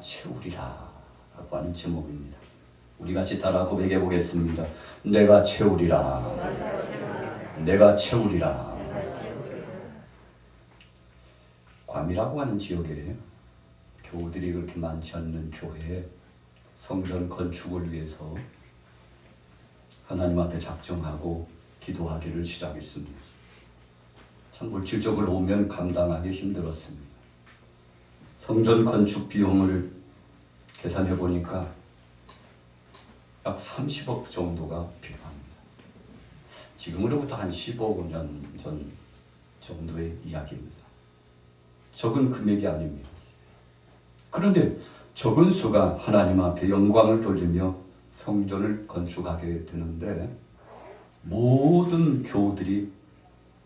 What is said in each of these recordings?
채우리라 라고 하는 제목입니다. 우리 같이 따라 고백해 보겠습니다. 내가 채우리라. 내가 채우리라. 괌이라고 하는 지역에 교우들이 그렇게 많지 않는 교회에 성전 건축을 위해서 하나님 앞에 작정하고 기도하기를 시작했습니다. 참 물질적으로 보면 감당하기 힘들었습니다. 성전 건축 비용을 계산해 보니까 약 30억 정도가 필요합니다. 지금으로부터 한 15년 전 정도의 이야기입니다. 적은 금액이 아닙니다. 그런데 적은 수가 하나님 앞에 영광을 돌리며 성전을 건축하게 되는데 모든 교우들이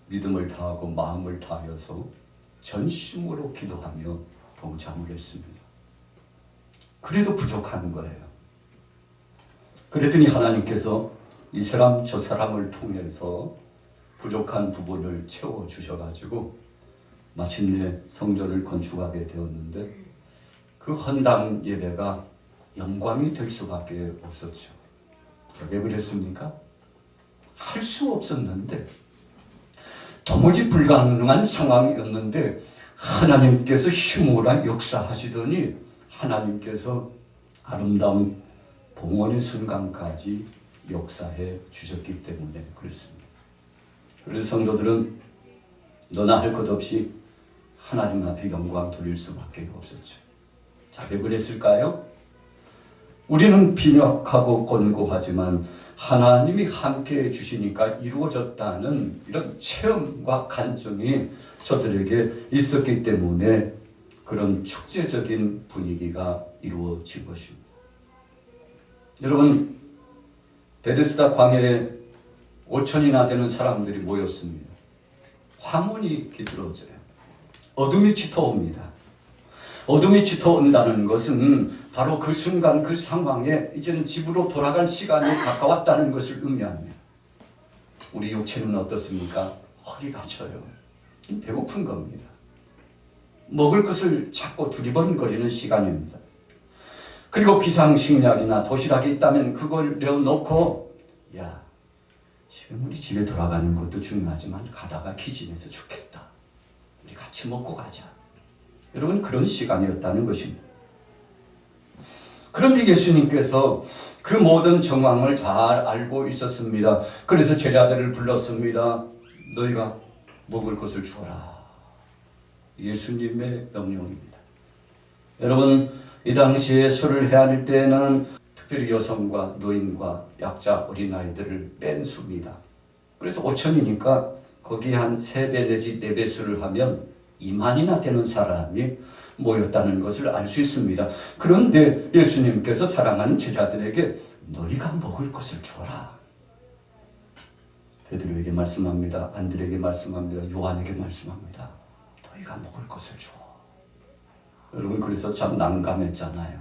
믿음을 다하고 마음을 다하여서 전심으로 기도하며 동참을 했습니다. 그래도 부족한 거예요. 그랬더니 하나님께서 이 사람 저 사람을 통해서 부족한 부분을 채워주셔가지고 마침내 성전을 건축하게 되었는데 그 헌당 예배가 영광이 될 수밖에 없었죠. 왜 그랬습니까? 할 수 없었는데 도무지 불가능한 상황이었는데 하나님께서 힘으로 역사하시더니 하나님께서 아름다운 봉헌의 순간까지 역사해 주셨기 때문에 그렇습니다. 그래서 성도들은 너나 할 것 없이 하나님 앞에 영광 돌릴 수밖에 없었죠. 자, 왜 그랬을까요? 우리는 빈약하고 곤고하지만 하나님이 함께해 주시니까 이루어졌다는 이런 체험과 간증이 저들에게 있었기 때문에 그런 축제적인 분위기가 이루어진 것입니다. 여러분, 베데스다 광야에 5천이나 되는 사람들이 모였습니다. 황혼이 깃들어져요. 어둠이 짙어옵니다. 어둠이 짙어온다는 것은 바로 그 순간 그 상황에 이제는 집으로 돌아갈 시간이 가까웠다는 것을 의미합니다. 우리 육체는 어떻습니까? 허리가 져요. 배고픈 겁니다. 먹을 것을 찾고 두리번거리는 시간입니다. 그리고 비상식량이나 도시락이 있다면 그걸 내어놓고 야, 지금 우리 집에 돌아가는 것도 중요하지만 가다가 기진해서 죽겠다. 우리 같이 먹고 가자. 여러분, 그런 시간이었다는 것입니다. 그런데 예수님께서 그 모든 정황을 잘 알고 있었습니다. 그래서 제자들을 불렀습니다. 너희가 먹을 것을 주어라. 예수님의 명령입니다. 여러분, 이 당시에 술을 헤아릴 때는 특별히 여성과 노인과 약자 어린아이들을 뺀 수입니다. 그래서 5천이니까 거기 한 3배 내지 4배 수를 하면 2만이나 되는 사람이 모였다는 것을 알 수 있습니다. 그런데 예수님께서 사랑하는 제자들에게 너희가 먹을 것을 주어라. 베드로에게 말씀합니다. 안드레에게 말씀합니다. 요한에게 말씀합니다. 너희가 먹을 것을 주어. 여러분, 그래서 참 난감했잖아요.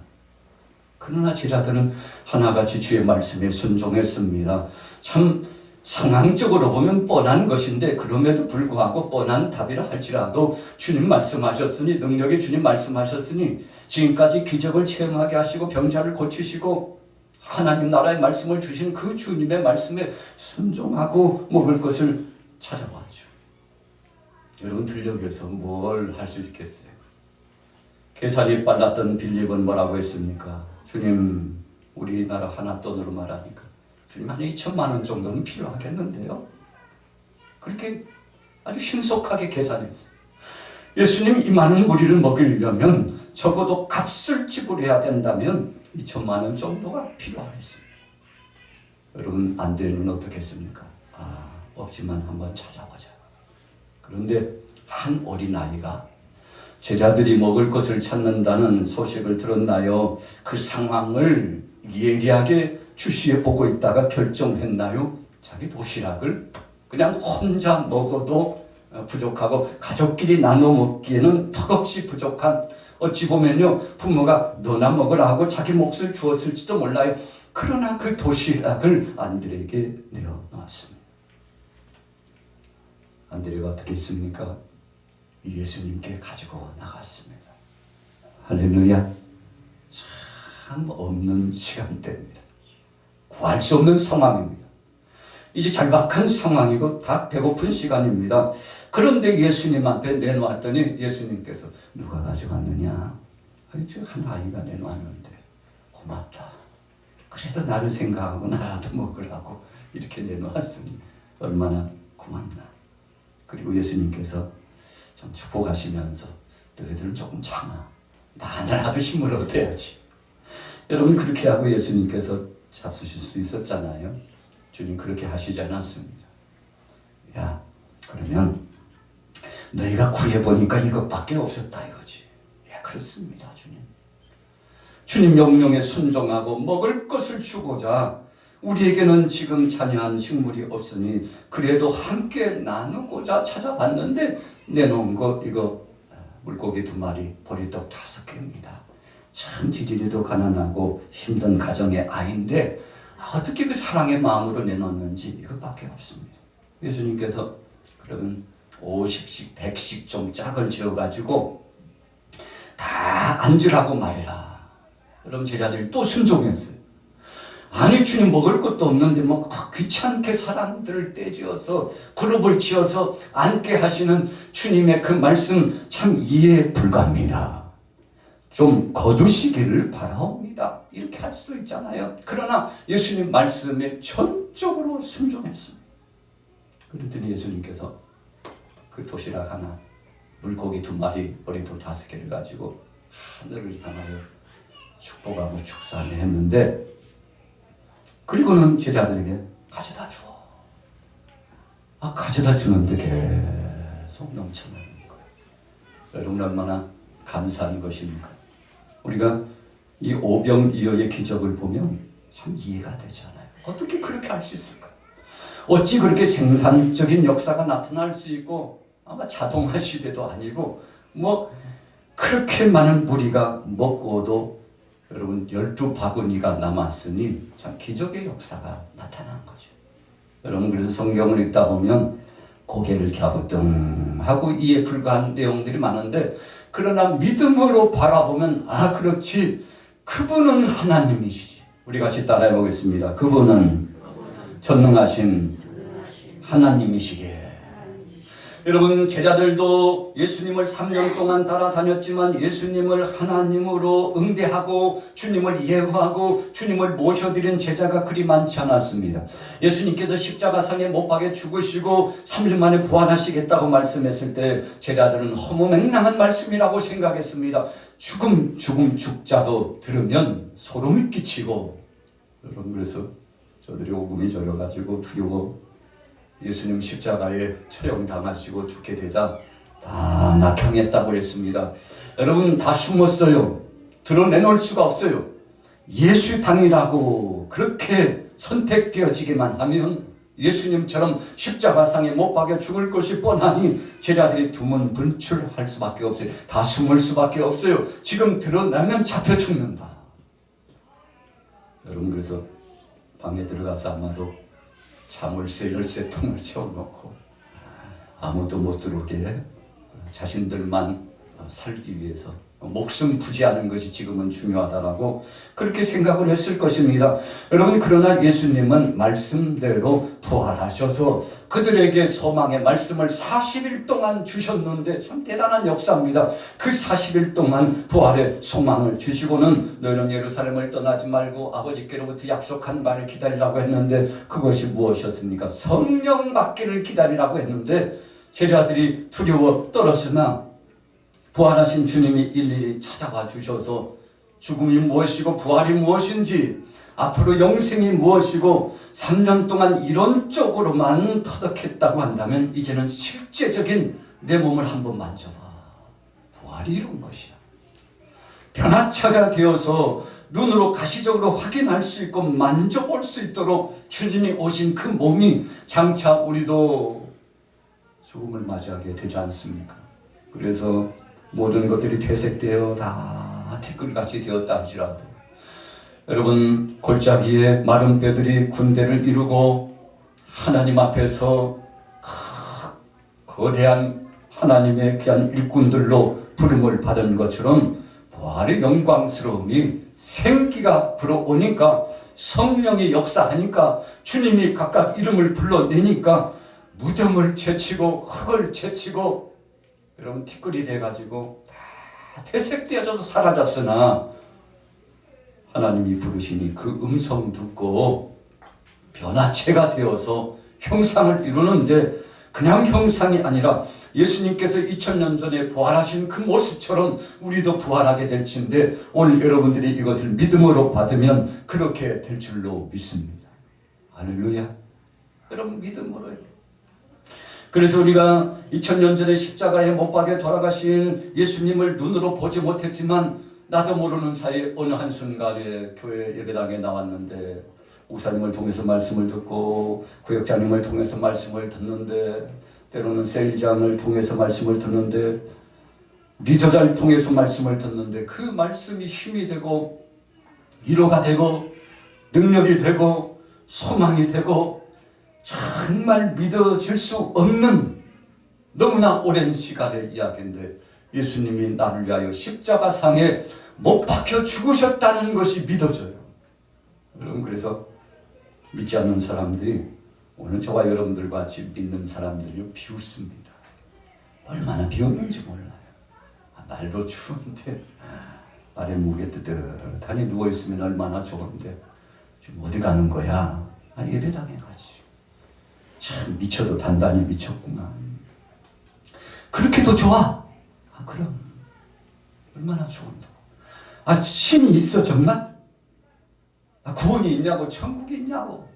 그러나 제자들은 하나같이 주의 말씀에 순종했습니다. 참 상황적으로 보면 뻔한 것인데 그럼에도 불구하고 뻔한 답이라 할지라도 주님 말씀하셨으니, 능력의 주님 말씀하셨으니 지금까지 기적을 체험하게 하시고 병자를 고치시고 하나님 나라의 말씀을 주신 그 주님의 말씀에 순종하고 먹을 것을 찾아왔죠. 여러분, 들녘에서 뭘 할 수 있겠어요? 계산이 빨랐던 빌립은 뭐라고 했습니까? 주님, 우리나라 하나 돈으로 말하니까 주님 한 2천만 원 정도는 필요하겠는데요. 그렇게 아주 신속하게 계산했어요. 예수님 이 많은 무리를 먹이려면 적어도 값을 지불해야 된다면 2천만 원 정도가 필요하겠습니다. 여러분, 안드레는 어떻게 했습니까? 없지만 한번 찾아보자. 그런데 한 어린아이가 제자들이 먹을 것을 찾는다는 소식을 들었나요? 그 상황을 예리하게 주시해 보고 있다가 결정했나요? 자기 도시락을 그냥 혼자 먹어도 부족하고 가족끼리 나눠 먹기에는 턱없이 부족한, 어찌 보면요 부모가 너나 먹으라 하고 자기 몫을 주었을지도 몰라요. 그러나 그 도시락을 안드레에게 내어놓았습니다. 안드레가 어떻게 했습니까? 예수님께 가지고 나갔습니다. 할렐루야. 참 없는 시간대입니다. 구할 수 없는 상황입니다. 이제 절박한 상황이고 다 배고픈 시간입니다. 그런데 예수님한테 내놓았더니 예수님께서 누가 가져갔느냐? 한 아이가 내놓았는데 고맙다. 그래도 나를 생각하고 나라도 먹으라고 이렇게 내놓았으니 얼마나 고맙나. 그리고 예수님께서 좀 축복하시면서 너희들은 조금 참아. 나도 힘을 얻어야지. 여러분 그렇게 하고 예수님께서 잡수실 수 있었잖아요. 주님 그렇게 하시지 않았습니다. 야, 그러면 너희가 구해보니까 이것밖에 없었다 이거지. 예, 그렇습니다, 주님. 주님 명령에 순종하고 먹을 것을 주고자 우리에게는 지금 잔여한 식물이 없으니 그래도 함께 나누고자 찾아봤는데 내놓은 거 이거 물고기 2마리, 보리떡 5개입니다. 참 지리리도 가난하고 힘든 가정의 아이인데 어떻게 그 사랑의 마음으로 내놓는지 이것밖에 없습니다. 예수님께서 그러면 50씩 100씩 좀 짝을 지어가지고 다 앉으라고 말이라. 그럼 제자들이 또 순종했어요. 아니 주님 먹을 것도 없는데 뭐 귀찮게 사람들을 떼지어서 그룹을 지어서 앉게 하시는 주님의 그 말씀 참 이해에 불과합니다. 좀 거두시기를 바라옵니다. 이렇게 할 수도 있잖아요. 그러나 예수님 말씀에 전적으로 순종했습니다. 그랬더니 예수님께서 그 도시락 하나, 물고기 2마리, 보리떡 5개를 가지고 하늘을 향하여 축복하고 축사를 했는데 그리고는 제자들에게 가져다 줘. 가져다 주는데 계속 넘쳐나는 거예요. 여러분 얼마나 감사한 것입니까? 우리가 이 오병이어의 기적을 보면 참 이해가 되잖아요. 어떻게 그렇게 할 수 있을까? 어찌 그렇게 생산적인 역사가 나타날 수 있고 아마 자동화 시대도 아니고 뭐 그렇게 많은 무리가 먹고도 여러분 12바구니가 남았으니 참 기적의 역사가 나타난 거죠. 여러분 그래서 성경을 읽다 보면 고개를 갸우뚱하고 이해 불가한 내용들이 많은데 그러나 믿음으로 바라보면 그렇지 그분은 하나님이시지. 우리 같이 따라해 보겠습니다. 그분은 전능하신 하나님이시기에. 여러분 제자들도 예수님을 3년 동안 따라다녔지만 예수님을 하나님으로 응대하고 주님을 예우하고 주님을 모셔드린 제자가 그리 많지 않았습니다. 예수님께서 십자가상에 못 박혀 죽으시고 3일 만에 부활하시겠다고 말씀했을 때 제자들은 허무맹랑한 말씀이라고 생각했습니다. 죽자도 들으면 소름이 끼치고 여러분 그래서 저들이 오금이 저려가지고 두려워 예수님 십자가에 처형당하시고 죽게 되자 다 낙향했다고 그랬습니다. 여러분 다 숨었어요. 드러내놓을 수가 없어요. 예수 당이라고 그렇게 선택되어지기만 하면 예수님처럼 십자가상에 못 박여 죽을 것이 뻔하니 제자들이 두문분출할 수밖에 없어요. 다 숨을 수밖에 없어요. 지금 드러나면 잡혀 죽는다. 여러분 그래서 방에 들어가서 아마도 자물쇠 열쇠통을 채워놓고 아무도 못 들어오게 자신들만 살기 위해서 목숨 부지하는 것이 지금은 중요하다라고 그렇게 생각을 했을 것입니다. 여러분 그러나 예수님은 말씀대로 부활하셔서 그들에게 소망의 말씀을 40일 동안 주셨는데 참 대단한 역사입니다. 그 40일 동안 부활의 소망을 주시고는 너희는 예루살렘을 떠나지 말고 아버지께로부터 약속한 바를 기다리라고 했는데 그것이 무엇이었습니까? 성령 받기를 기다리라고 했는데 제자들이 두려워 떨었으나 부활하신 주님이 일일이 찾아와 주셔서 죽음이 무엇이고 부활이 무엇인지 앞으로 영생이 무엇이고 3년 동안 이런 쪽으로만 터득했다고 한다면 이제는 실제적인 내 몸을 한번 만져봐. 부활이 이런 것이야. 변화차가 되어서 눈으로 가시적으로 확인할 수 있고 만져볼 수 있도록 주님이 오신 그 몸이 장차 우리도 죽음을 맞이하게 되지 않습니까? 그래서 모든 것들이 퇴색되어 다 티끌같이 되었다 할지라도 여러분 골짜기에 마른 뼈들이 군대를 이루고 하나님 앞에서 거대한 하나님의 귀한 일꾼들로 부름을 받은 것처럼 부활의 영광스러움이 생기가 불어오니까, 성령이 역사하니까, 주님이 각각 이름을 불러내니까 무덤을 제치고 흙을 제치고 여러분 티끌이 돼가지고 다 퇴색되어져서 사라졌으나, 하나님이 부르시니 그 음성 듣고 변화체가 되어서 형상을 이루는데, 그냥 형상이 아니라 예수님께서 2000년 전에 부활하신 그 모습처럼 우리도 부활하게 될진데, 오늘 여러분들이 이것을 믿음으로 받으면 그렇게 될 줄로 믿습니다. 할렐루야. 여러분 믿음으로요. 그래서 우리가 2000년 전에 십자가에 못 박혀 돌아가신 예수님을 눈으로 보지 못했지만, 나도 모르는 사이에 어느 한순간에 교회 예배당에 나왔는데, 목사님을 통해서 말씀을 듣고, 구역장님을 통해서 말씀을 듣는데, 때로는 셀장을 통해서 말씀을 듣는데, 리더자를 통해서 말씀을 듣는데, 그 말씀이 힘이 되고 위로가 되고 능력이 되고 소망이 되고, 정말 믿어질 수 없는 너무나 오랜 시간의 이야기인데, 예수님이 나를 위하여 십자가상에 못 박혀 죽으셨다는 것이 믿어져요. 여러분, 그래서 믿지 않는 사람들이, 오늘 저와 여러분들 같이 믿는 사람들이 비웃습니다. 얼마나 비웃는지 몰라요. 날도 추운데 아래 목에 뜨뜻하니 누워있으면 얼마나 좋은데 지금 어디 가는 거야? 예배당에 가지. 참 미쳐도 단단히 미쳤구만. 그렇게도 좋아? 그럼 얼마나 좋은데. 신이 있어 정말? 구원이 있냐고, 천국이 있냐고.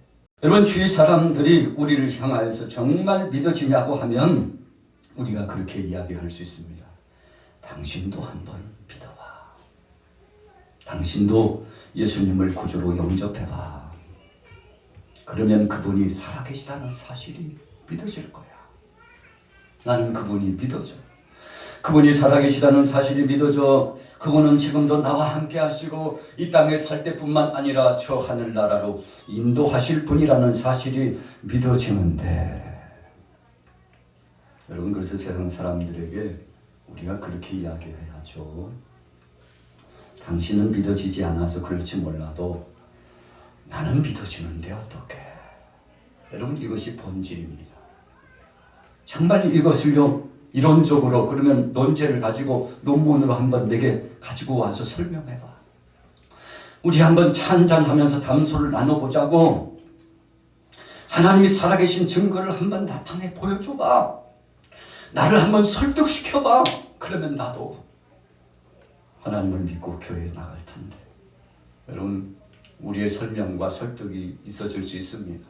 여러분, 주위 사람들이 우리를 향하여서 정말 믿어지냐고 하면 우리가 그렇게 이야기할 수 있습니다. 당신도 한번 믿어봐. 당신도 예수님을 구주로 영접해봐. 그러면 그분이 살아계시다는 사실이 믿어질 거야. 나는 그분이 믿어져. 그분이 살아계시다는 사실이 믿어져. 그분은 지금도 나와 함께 하시고 이 땅에 살 때뿐만 아니라 저 하늘나라로 인도하실 분이라는 사실이 믿어지는데, 여러분, 그래서 세상 사람들에게 우리가 그렇게 이야기해야죠. 당신은 믿어지지 않아서 그럴지 몰라도 나는 믿어지는데 어떡해. 여러분, 이것이 본질입니다. 정말 이것을요, 이론적으로, 그러면 논제를 가지고 논문으로 한번 내게 가지고 와서 설명해봐. 우리 한번 차 한잔하면서 담소를 나눠보자고. 하나님이 살아계신 증거를 한번 나타내 보여줘봐. 나를 한번 설득시켜봐. 그러면 나도 하나님을 믿고 교회에 나갈 텐데. 여러분, 우리의 설명과 설득이 있어질 수 있습니다.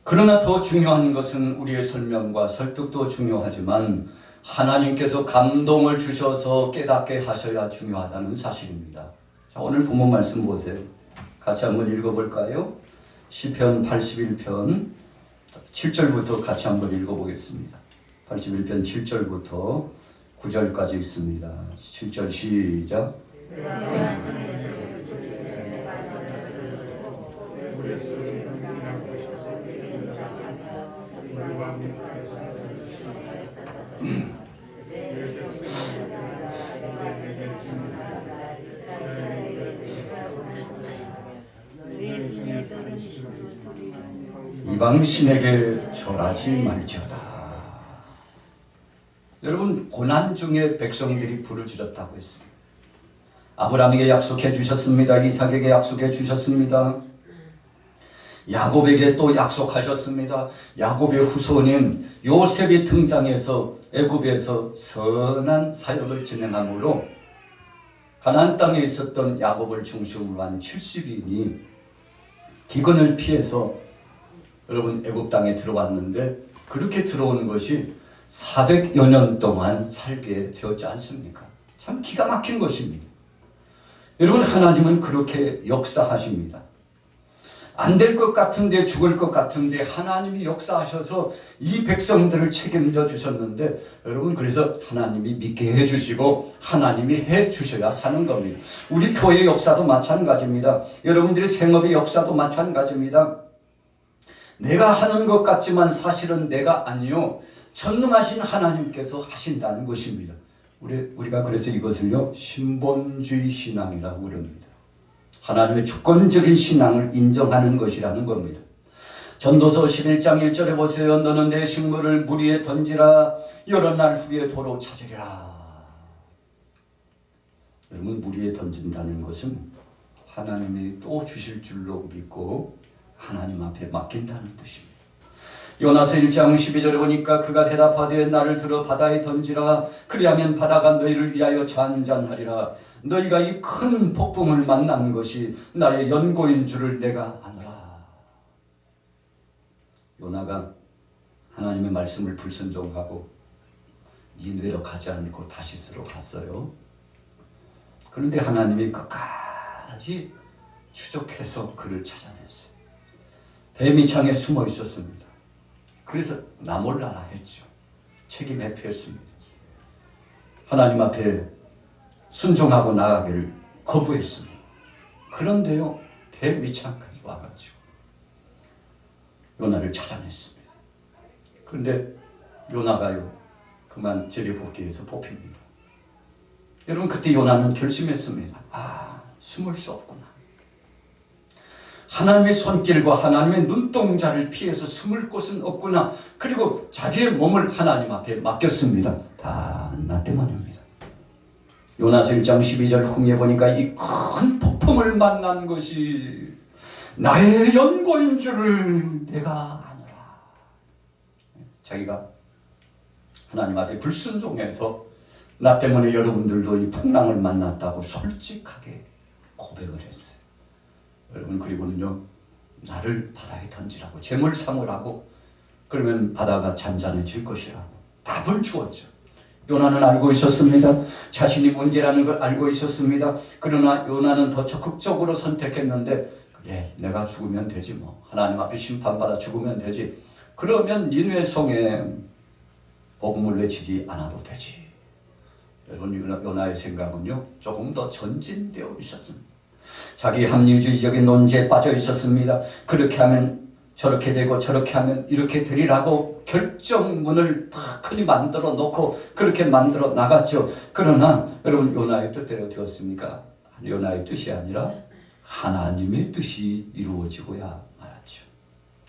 그러나 더 중요한 것은 우리의 설명과 설득도 중요하지만 하나님께서 감동을 주셔서 깨닫게 하셔야 중요하다는 사실입니다. 자, 오늘 본문 말씀 보세요. 같이 한번 읽어볼까요? 시편 81편 7절부터 같이 한번 읽어보겠습니다. 81편 7절부터 9절까지 있습니다. 7절 시작. 이방신에게 절하지 말지어다. 여러분, 고난 중에 백성들이 부르짖었다고 했습니다. 아브라함에게 약속해 주셨습니다. 이삭에게 약속해 주셨습니다. 야곱에게 또 약속하셨습니다. 야곱의 후손인 요셉이 등장해서 애굽에서 선한 사역을 진행함으로 가나안 땅에 있었던 야곱을 중심으로 한 70인이 기근을 피해서 여러분 애굽 땅에 들어왔는데, 그렇게 들어오는 것이 400여 년 동안 살게 되었지 않습니까? 참 기가 막힌 것입니다. 여러분, 하나님은 그렇게 역사하십니다. 안 될 것 같은데, 죽을 것 같은데 하나님이 역사하셔서 이 백성들을 책임져 주셨는데, 여러분, 그래서 하나님이 믿게 해주시고 하나님이 해주셔야 사는 겁니다. 우리 교회 역사도 마찬가지입니다. 여러분들의 생업의 역사도 마찬가지입니다. 내가 하는 것 같지만 사실은 내가 아니요, 전능하신 하나님께서 하신다는 것입니다. 우리가 그래서 이것을요 신본주의 신앙이라고 그럽니다. 하나님의 주권적인 신앙을 인정하는 것이라는 겁니다. 전도서 11장 1절에 보세요. 너는 내 식물을 물 위에 던지라. 여러 날 후에 도로 찾으리라. 여러분, 물 위에 던진다는 것은 하나님이 또 주실 줄로 믿고 하나님 앞에 맡긴다는 뜻입니다. 요나서 1장 12절에 보니까 그가 대답하되 나를 들어 바다에 던지라. 그리하면 바다가 너희를 위하여 잔잔하리라. 너희가 이 큰 폭풍을 만난 것이 나의 연고인 줄을 내가 아노라. 요나가 하나님의 말씀을 불순종하고 니느웨로 가지 않고 다시스로 갔어요. 그런데 하나님이 끝까지 추적해서 그를 찾아냈어요. 뱀이창에 숨어 있었습니다. 그래서 나 몰라라 했죠. 책임 회피했습니다. 하나님 앞에 순종하고 나가기를 거부했습니다. 그런데요, 뱀이창까지 와가지고 요나를 찾아냈습니다. 그런데 요나가요, 그만 재래 복귀해서 뽑힙니다. 여러분, 그때 요나는 결심했습니다. 숨을 수 없구나. 하나님의 손길과 하나님의 눈동자를 피해서 숨을 곳은 없구나. 그리고 자기의 몸을 하나님 앞에 맡겼습니다. 다 나 때문입니다. 요나서 1장 12절 후미에 보니까 이 큰 폭풍을 만난 것이 나의 연고인 줄을 내가 아노라. 자기가 하나님 앞에 불순종해서 나 때문에 여러분들도 이 풍랑을 만났다고 솔직하게 고백을 했어요. 여러분, 그리고는요, 나를 바다에 던지라고, 재물 삼으라고, 그러면 바다가 잔잔해질 것이라고 답을 주었죠. 요나는 알고 있었습니다. 자신이 문제라는 걸 알고 있었습니다. 그러나 요나는 더 적극적으로 선택했는데, 그래, 내가 죽으면 되지 뭐. 하나님 앞에 심판받아 죽으면 되지. 그러면 니느웨 성에 복음을 외치지 않아도 되지. 여러분, 요나의 생각은요, 조금 더 전진되어 있었습니다. 자기 합리주의적인 논지에 빠져 있었습니다. 그렇게 하면 저렇게 되고 저렇게 하면 이렇게 되리라고 결정문을 다 크게 만들어 놓고 그렇게 만들어 나갔죠. 그러나 여러분, 요나의 뜻대로 되었습니까? 요나의 뜻이 아니라 하나님의 뜻이 이루어지고야 말았죠.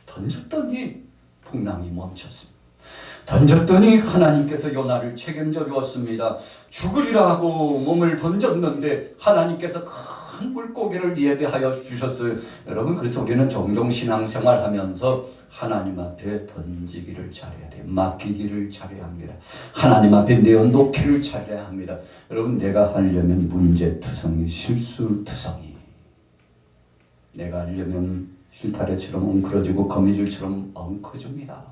던졌더니 풍랑이 멈췄습니다. 던졌더니 하나님께서 요나를 책임져 주었습니다. 죽으리라 하고 몸을 던졌는데 하나님께서 큰 물고기를 예배하여 주셨어요. 여러분, 그래서 우리는 종종 신앙생활 하면서 하나님 앞에 던지기를 잘해야 돼요. 맡기기를 잘해야 합니다. 하나님 앞에 내어놓기를 잘해야 합니다. 여러분, 내가 하려면 문제투성이, 실수투성이. 내가 하려면 실타래처럼 엉클어지고 거미줄처럼 엉켜집니다.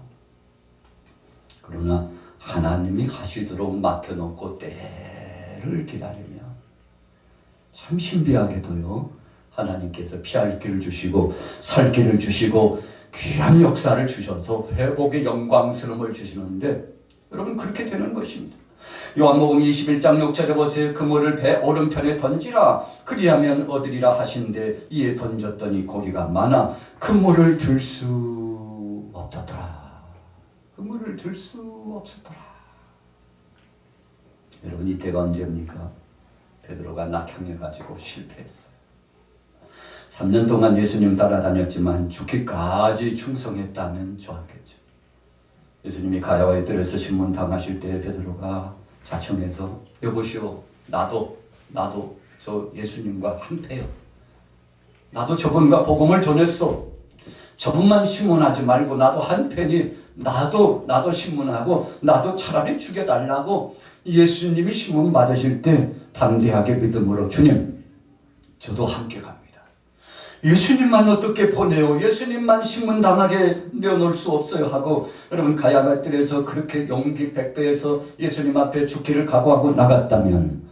그러나 하나님이 하시도록 맡겨놓고 때를 기다리면 참 신비하게도요, 하나님께서 피할 길을 주시고 살 길을 주시고 귀한 역사를 주셔서 회복의 영광스러움을 주시는데, 여러분, 그렇게 되는 것입니다. 요한복음 21장 6절에 보세요. 그물을 배 오른편에 던지라. 그리하면 얻으리라 하신데 이에 던졌더니 고기가 많아 그물을 들 수 없더라. 그물을 들 수 없었더라. 여러분, 이때가 언제입니까? 베드로가 낙향해가지고 실패했어요. 3년 동안 예수님 따라다녔지만 죽기까지 충성했다면 좋았겠죠. 예수님이 가야와의 뜰에서 신문 당하실 때 베드로가 자청해서 여보시오, 나도 저 예수님과 한패요. 나도 저분과 복음을 전했어. 저분만 신문하지 말고 나도 한패니 나도 신문하고 나도 차라리 죽여달라고. 예수님이 신문 받으실 때 담대하게 믿음으로, 주님, 저도 함께 갑니다. 예수님만 어떻게 보내요? 예수님만 신문 당하게 내어놓을 수 없어요 하고, 여러분, 가야갈 뜰에서 그렇게 용기 백배해서 예수님 앞에 죽기를 각오하고 나갔다면,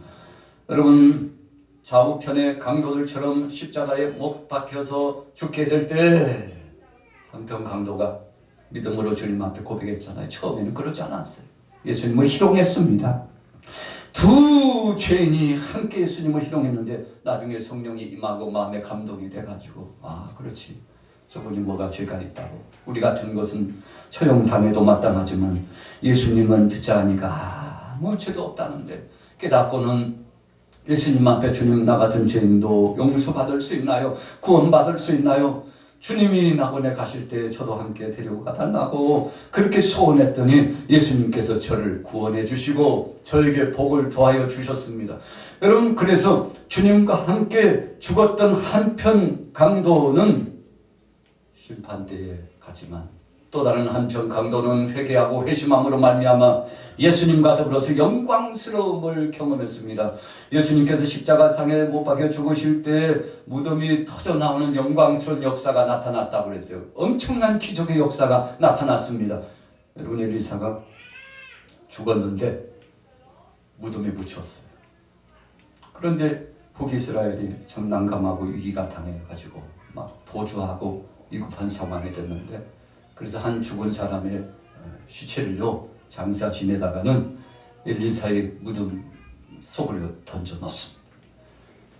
여러분, 좌우편의 강도들처럼 십자가에 못 박혀서 죽게 될 때 한편 강도가 믿음으로 주님 앞에 고백했잖아요. 처음에는 그러지 않았어요. 예수님을 희롱했습니다. 두 죄인이 함께 예수님을 희롱했는데 나중에 성령이 임하고 마음에 감동이 돼가지고, 그렇지, 저분이 뭐가 죄가 있다고. 우리 같은 것은 처형당해도 마땅하지만 예수님은 듣자 하니까 아무 죄도 없다는데 깨닫고는 예수님 앞에 주님 나 같은 죄인도 용서받을 수 있나요? 구원받을 수 있나요? 주님이 낙원에 가실 때 저도 함께 데려가 달라고 그렇게 소원했더니 예수님께서 저를 구원해 주시고 저에게 복을 더하여 주셨습니다. 여러분, 그래서 주님과 함께 죽었던 한편 강도는 심판대에 가지만 또 다른 한편 강도는 회개하고 회심함으로 말미암아 예수님과 더불어서 영광스러움을 경험했습니다. 예수님께서 십자가상에 못 박혀 죽으실 때 무덤이 터져나오는 영광스러운 역사가 나타났다고 그랬어요. 엄청난 기적의 역사가 나타났습니다. 여러분, 엘리사가 죽었는데 무덤에 묻혔어요. 그런데 북이스라엘이 참 난감하고 위기가 당해가지고 막 도주하고 위급한 상황이 됐는데, 그래서 한 죽은 사람의 시체를요 장사 지내다가는 엘리사의 무덤 속으로 던져 넣습니다.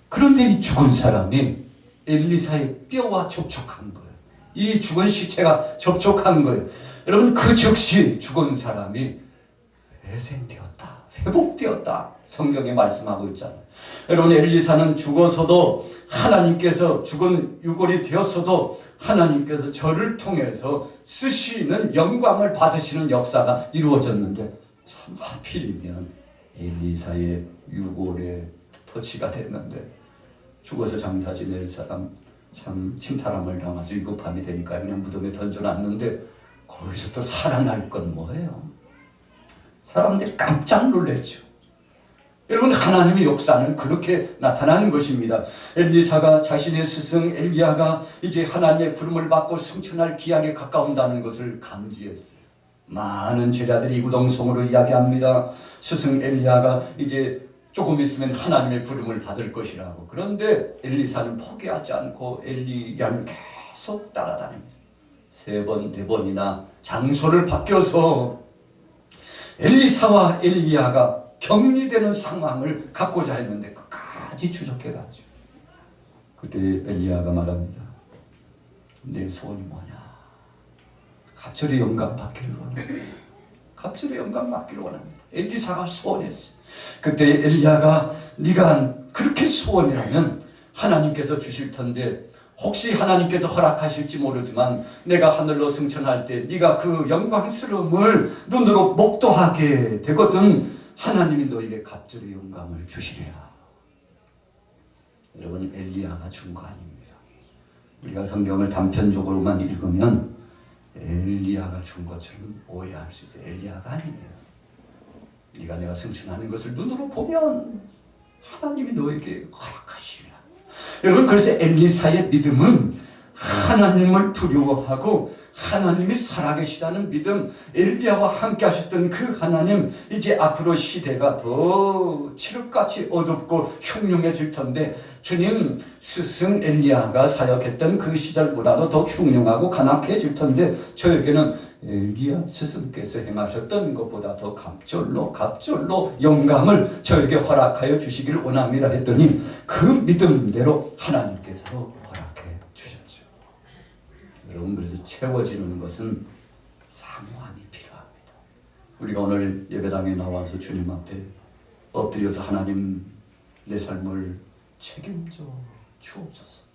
그런데 이 죽은 사람이 엘리사의 뼈와 접촉한 거예요. 이 죽은 시체가 접촉한 거예요. 여러분, 그 즉시 죽은 사람이 회생되었다, 회복되었다, 성경에 말씀하고 있잖아요. 여러분, 엘리사는 죽어서도 하나님께서 죽은 유골이 되었어도 하나님께서 저를 통해서 쓰시는 영광을 받으시는 역사가 이루어졌는데, 참 하필이면 엘리사의 유골에 터치가 됐는데 죽어서 장사 지낼 사람 참 침탈함을 당해서 위급함이 되니까 그냥 무덤에 던져놨는데 거기서 또 살아날 건 뭐예요? 사람들이 깜짝 놀랐죠. 여러분, 하나님의 역사는 그렇게 나타나는 것입니다. 엘리사가 자신의 스승 엘리야가 이제 하나님의 부름을 받고 승천할 기약에 가까운다는 것을 감지했어요. 많은 제자들이 이구동성으로 이야기합니다. 스승 엘리야가 이제 조금 있으면 하나님의 부름을 받을 것이라고. 그런데 엘리사는 포기하지 않고 엘리야를 계속 따라다닙니다. 3번, 4번이나 장소를 바뀌어서 엘리사와 엘리야가 격리되는 상황을 갖고자 했는데 끝까지 추적해가지고 그때 엘리야가 말합니다. 내 소원이 뭐냐? 갑절의 영광 받기를 원합니다. 갑절의 영광 받기를 원합니다. 엘리사가 소원했어요. 그때 엘리야가 네가 그렇게 소원이라면 하나님께서 주실 텐데 혹시 하나님께서 허락하실지 모르지만 내가 하늘로 승천할 때 네가 그 영광스러움을 눈으로 목도하게 되거든 하나님이 너에게 갑절의 영광을 주시리라. 여러분, 엘리야가 준 거 아닙니다. 우리가 성경을 단편적으로만 읽으면 엘리야가 준 것처럼 오해할 수 있어요. 엘리야가 아니에요. 네가 내가 승천하는 것을 눈으로 보면 하나님이 너에게 허락하시리라. 여러분, 그래서 엘리사의 믿음은 하나님을 두려워하고 하나님이 살아계시다는 믿음, 엘리야와 함께 하셨던 그 하나님, 이제 앞으로 시대가 더 칠흑같이 어둡고 흉흉해질 텐데 주님 스승 엘리야가 사역했던 그 시절보다도 더 흉흉하고 간악해질 텐데 저에게는 엘리야 스승께서 행하셨던 것보다 더 갑절로 영광을 저에게 허락하여 주시기를 원합니다 했더니 그 믿음대로 하나님께서 허락해 주셨죠. 여러분, 그래서 채워지는 것은 사모함이 필요합니다. 우리가 오늘 예배당에 나와서 주님 앞에 엎드려서 하나님 내 삶을 책임져 주옵소서.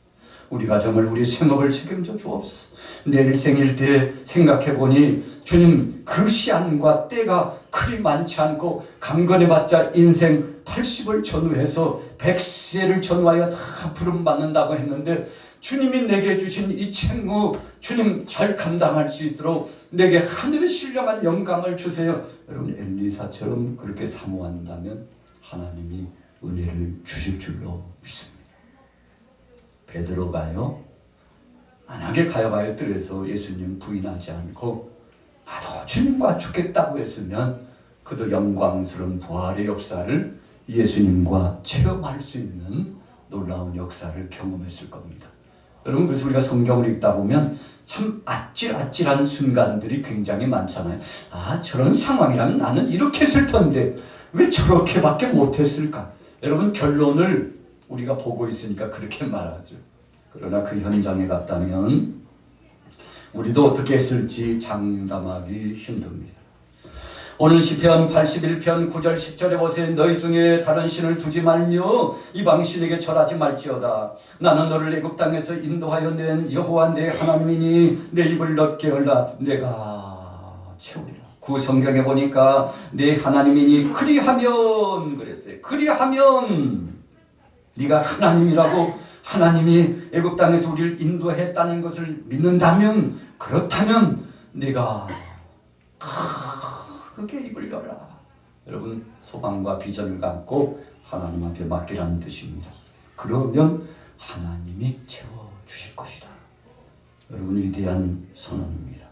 우리 가정을, 우리 생업을 책임져 주옵소서. 내일 생일 때 생각해보니 주님 그 시한과 때가 그리 많지 않고 강건해봤자 인생 80을 전후해서 100세를 전후하여 다 부름받는다고 했는데 주님이 내게 주신 이 책무 주님 잘 감당할 수 있도록 내게 하늘의 신령한 영광을 주세요. 여러분, 엘리사처럼 그렇게 사모한다면 하나님이 은혜를 주실 줄로 믿습니다. 베드로가요, 만약에 가야바의 뜰에서 예수님 부인하지 않고 나도 주님과 죽겠다고 했으면 그도 영광스러운 부활의 역사를 예수님과 체험할 수 있는 놀라운 역사를 경험했을 겁니다. 여러분, 그래서 우리가 성경을 읽다 보면 참 아찔아찔한 순간들이 굉장히 많잖아요. 아, 저런 상황이라면 나는 이렇게 했을 텐데 왜 저렇게밖에 못했을까? 여러분, 결론을 우리가 보고 있으니까 그렇게 말하죠. 그러나 그 현장에 갔다면 우리도 어떻게 했을지 장담하기 힘듭니다. 오늘 시편 81편 9절 10절에 보세요. 너희 중에 다른 신을 두지 말며 이방 신에게 절하지 말지어다. 나는 너를 애굽 땅에서 인도하여 낸 여호와 내 하나님이니 내 입을 넓게 열라 내가 채우리라. 그 성경에 보니까 내 하나님이니 그리하면 그랬어요. 그리하면 네가 하나님이라고, 하나님이 애굽 땅에서 우리를 인도했다는 것을 믿는다면, 그렇다면 네가 크게 입을 열라. 여러분, 소망과 비전을 갖고 하나님 앞에 맡기라는 뜻입니다. 그러면 하나님이 채워주실 것이다. 여러분, 위대한 선언입니다.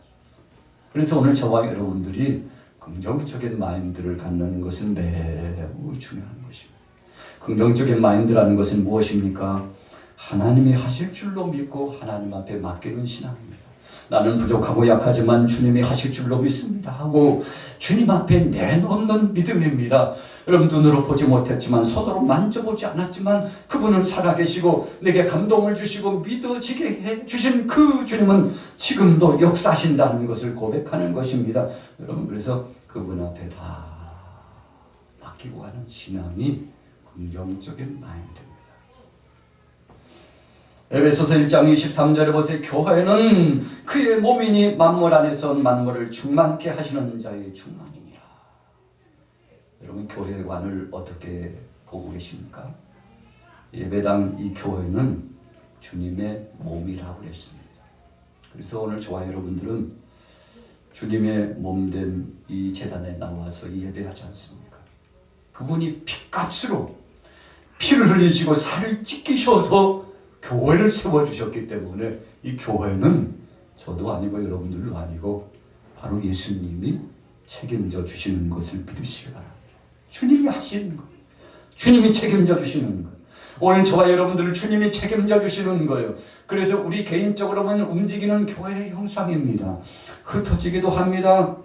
그래서 오늘 저와 여러분들이 긍정적인 마인드를 갖는 것은 매우 중요한 것입니다. 긍정적인 마인드라는 것은 무엇입니까? 하나님이 하실 줄로 믿고 하나님 앞에 맡기는 신앙입니다. 나는 부족하고 약하지만 주님이 하실 줄로 믿습니다 하고 주님 앞에 내놓는 믿음입니다. 여러분, 눈으로 보지 못했지만, 손으로 만져보지 않았지만 그분은 살아계시고 내게 감동을 주시고 믿어지게 해주신 그 주님은 지금도 역사하신다는 것을 고백하는 것입니다. 여러분, 그래서 그분 앞에 다 맡기고 가는 신앙이 긍정적인 마인드입니다. 에베소서 1장 23절에 보세요. 교회는 그의 몸이니 만물 안에서 만물을 충만케 하시는 자의 충만이니라. 여러분, 교회관을 어떻게 보고 계십니까? 예배당 이 교회는 주님의 몸이라고 그랬습니다. 그래서 오늘 저와 여러분들은 주님의 몸된 이 제단에 나와서 예배하지 않습니까? 그분이 피값으로 피를 흘리시고 살을 찢기셔서 교회를 세워주셨기 때문에 이 교회는 저도 아니고 여러분들도 아니고 바로 예수님이 책임져 주시는 것을 믿으시기 바랍니다. 주님이 하시는 것, 주님이 책임져 주시는 것, 오늘 저와 여러분들을 주님이 책임져 주시는 거예요. 그래서 우리 개인적으로만 움직이는 교회의 형상입니다. 흩어지기도 합니다.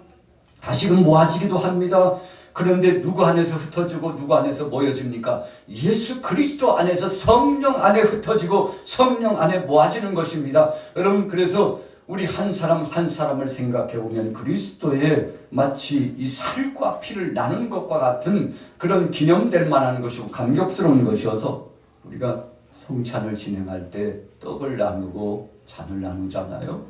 다시금 모아지기도 합니다. 그런데 누구 안에서 흩어지고 누구 안에서 모여집니까? 예수 그리스도 안에서 성령 안에 흩어지고 성령 안에 모아지는 것입니다. 여러분, 그래서 우리 한 사람 한 사람을 생각해 보면 그리스도의 마치 이 살과 피를 나눈 것과 같은 그런 기념될 만한 것이고 감격스러운 것이어서 우리가 성찬을 진행할 때 떡을 나누고 잔을 나누잖아요.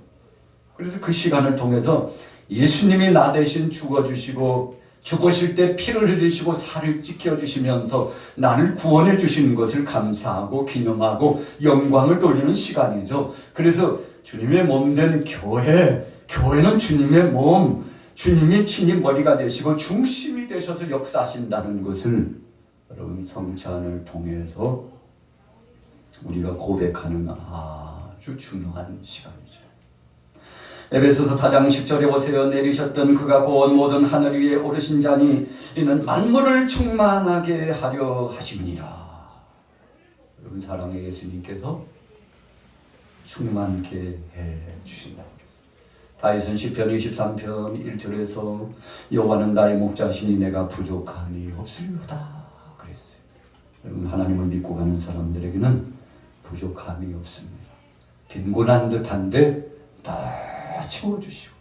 그래서 그 시간을 통해서 예수님이 나 대신 죽어주시고 죽으실 때 피를 흘리시고 살을 찢겨주시면서 나를 구원해 주시는 것을 감사하고 기념하고 영광을 돌리는 시간이죠. 그래서 주님의 몸된 교회는 주님의 몸, 주님이 친히 머리가 되시고 중심이 되셔서 역사하신다는 것을 여러분 성찬을 통해서 우리가 고백하는 아주 중요한 시간이죠. 에베소서 4장 10절에 보세요. 내리셨던 그가 곧 모든 하늘 위에 오르신 자니 이는 만물을 충만하게 하려 하심이니라. 여러분, 사랑의 예수님께서 충만케 해주신다고 그랬어요. 다윗은 시편 23편 1절에서 여호와는 나의 목자시니 내가 부족함이 없으리로다 그랬어요. 여러분, 하나님을 믿고 가는 사람들에게는 부족함이 없습니다. 빈곤한 듯한데 다 채워주시고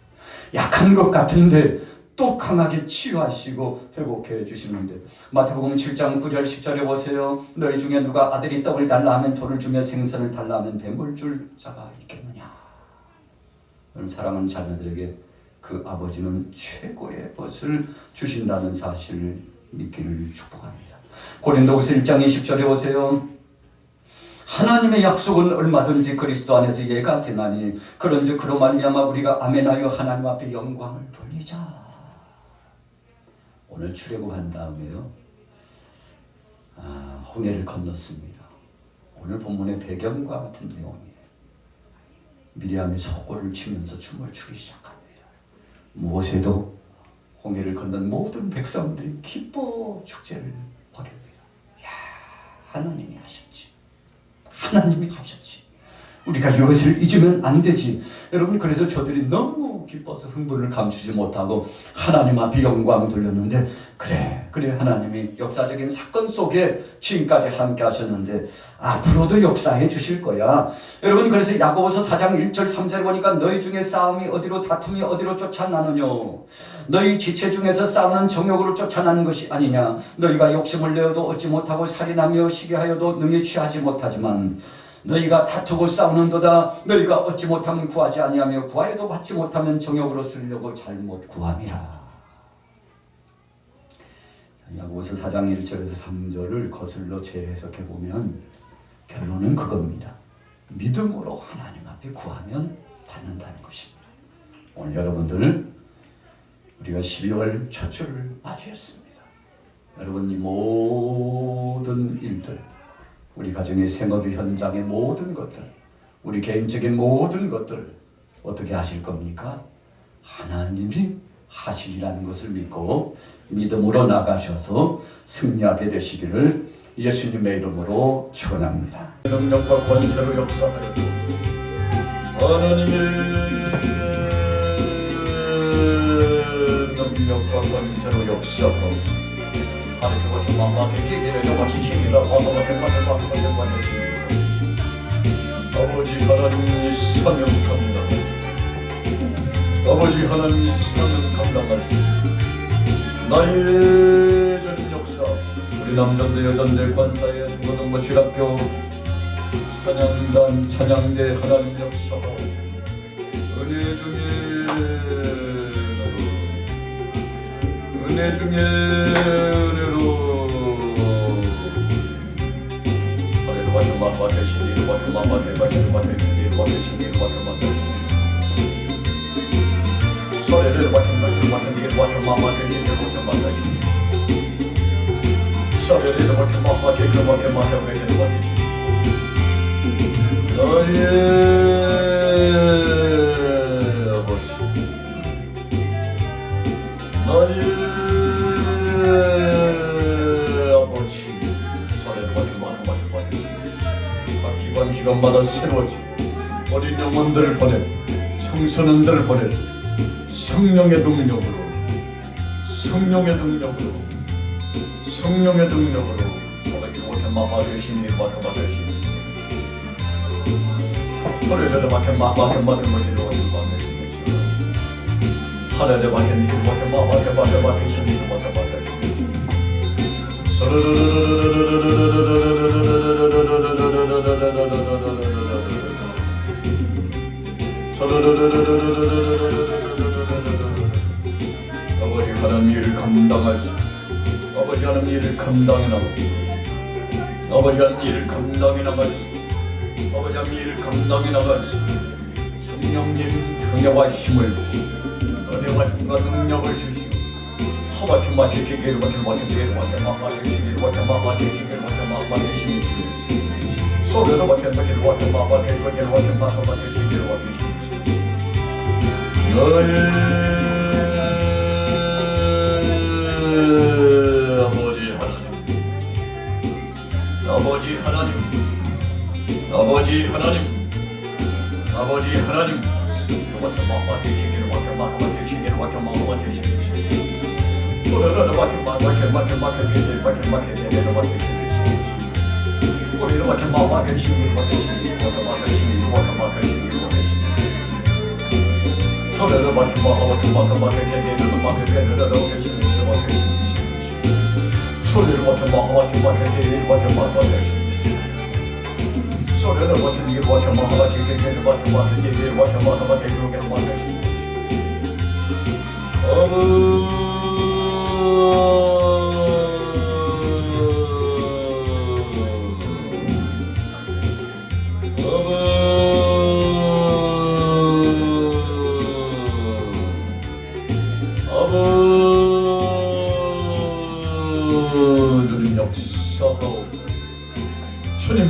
약한 것 같은데 또 강하게 치유하시고 회복해 해주시는데 마태복음 7장 9절 10절에 보세요. 너희 중에 누가 아들이 떡을 달라 하면 돌을 주며 생선을 달라 하면 뱀을 줄 자가 있겠느냐. 사랑하는 자녀들에게 그 아버지는 최고의 것을 주신다는 사실을 믿기를 축복합니다. 고린도후서 1장 20절에 보세요. 하나님의 약속은 얼마든지 그리스도 안에서 예가 되나니 그런즉 그로 말미암아 우리가 아멘하여 하나님 앞에 영광을 돌리자. 오늘 출애굽한 다음에요. 홍해를 건넜습니다. 오늘 본문의 배경과 같은 내용이에요. 미리암이 속고를 치면서 춤을 추기 시작합니다. 모세도 홍해를 건넌 모든 백성들이 기뻐 축제를 벌입니다. 야, 하나님이 하셨지. 하나님이 하셨지. 우리가 이것을 잊으면 안 되지. 여러분, 그래서 저들이 너무 기뻐서 흥분을 감추지 못하고 하나님 앞에 영광 돌렸는데, 그래, 그래 하나님이 역사적인 사건 속에 지금까지 함께 하셨는데 앞으로도 역사해 주실 거야. 여러분 그래서 야고보서 4장 1절 3절에 보니까 너희 중에 싸움이 어디로 다툼이 어디로 쫓아나느냐. 너희 지체 중에서 싸우는 정욕으로 쫓아나는 것이 아니냐. 너희가 욕심을 내어도 얻지 못하고 살인하며 시기하여도 능히 취하지 못하지만 너희가 다투고 싸우는도다. 너희가 얻지 못하면 구하지 아니하며 구하여도 받지 못하면 정욕으로 쓰려고 잘못 구함이라. 야고보서 4장 1절에서 3절을 거슬러 재해석해 보면 결론은 그겁니다. 믿음으로 하나님 앞에 구하면 받는다는 것입니다. 오늘 여러분들 우리가 12월 첫 주를 맞이했습니다. 여러분 이 모든 일들, 우리 가정의 생업 현장의 모든 것들, 우리 개인적인 모든 것들 어떻게 하실 겁니까? 하나님이 하시리라는 것을 믿고 믿음으로 나가셔서 승리하게 되시기를 예수님의 이름으로 축원합니다. 능력과 권세로 역사하여 하나님의 능력과 권세로 역사하고 하나님과 만만하게 기회를 와주시니라. 아버지 하나님 사명 감당, 아버지 하나님 사명 감당하시고 나의 전 역사, 우리 남전대 여전대 관사회 중고등부 실학교 찬양단 찬양대 하나님 역사가 은혜 중에 은혜로 하늘과 주마와 계신 이루와 주마와 대바와 계신 이루와 계신 이루와 주마와 계신 소리를 맡은 이루와 주마와 계신 이루와 주마와 계신 소리를 맡은 마와 계신 이루와 주마와 계신 너의 아버지 너의 기관마다 새로워지고 어린 영혼들을 보내주고 청소년들을 보내주고 성령의 능력으로 이렇게 마하되신 일 마하되신 하늘에 밖에 마하게 맡은 것이 이루어진 바되신 것이요 하늘에 밖에 이렇게 마하게 맡으신 일 마하되신 아버지 하나님 일을 감당할 수 아버지 하나님 일을 감당해 나갈 수 아버지 하나님 일을 감당해 나갈 수 아버지 하나님 일을 감당해 나갈 수 성령님 은혜와 힘을 주시고 은혜와 힘과 능력을 주시고 하바팀 마케키게르 마케 마케게르 마케 마케키게르 마케 마케키게르 마케 마케키시니 소리로 마케 마케 마케 마케키게르 마케 마케키게르 마케시니 너의 아버지 하나님 마케 마케키게르 마케 마케키게르 마케 마케시니 소리로 마케 마케 마케 마케키게르 마케 마케키게르 마케시니 소리로 마케 마케키게르 마케시니 마케 마케시니 마케 마케시니 소리로 마케 마케 마케 마케키게르 마케키게르 마케시니 소리로 마케 마케 마케키게르 마케 마케시니 소리로 마케 마케 마케키게르 마케 마케키게르 마케 마케키게르 마케시니 주님 역사하옵소서. 주님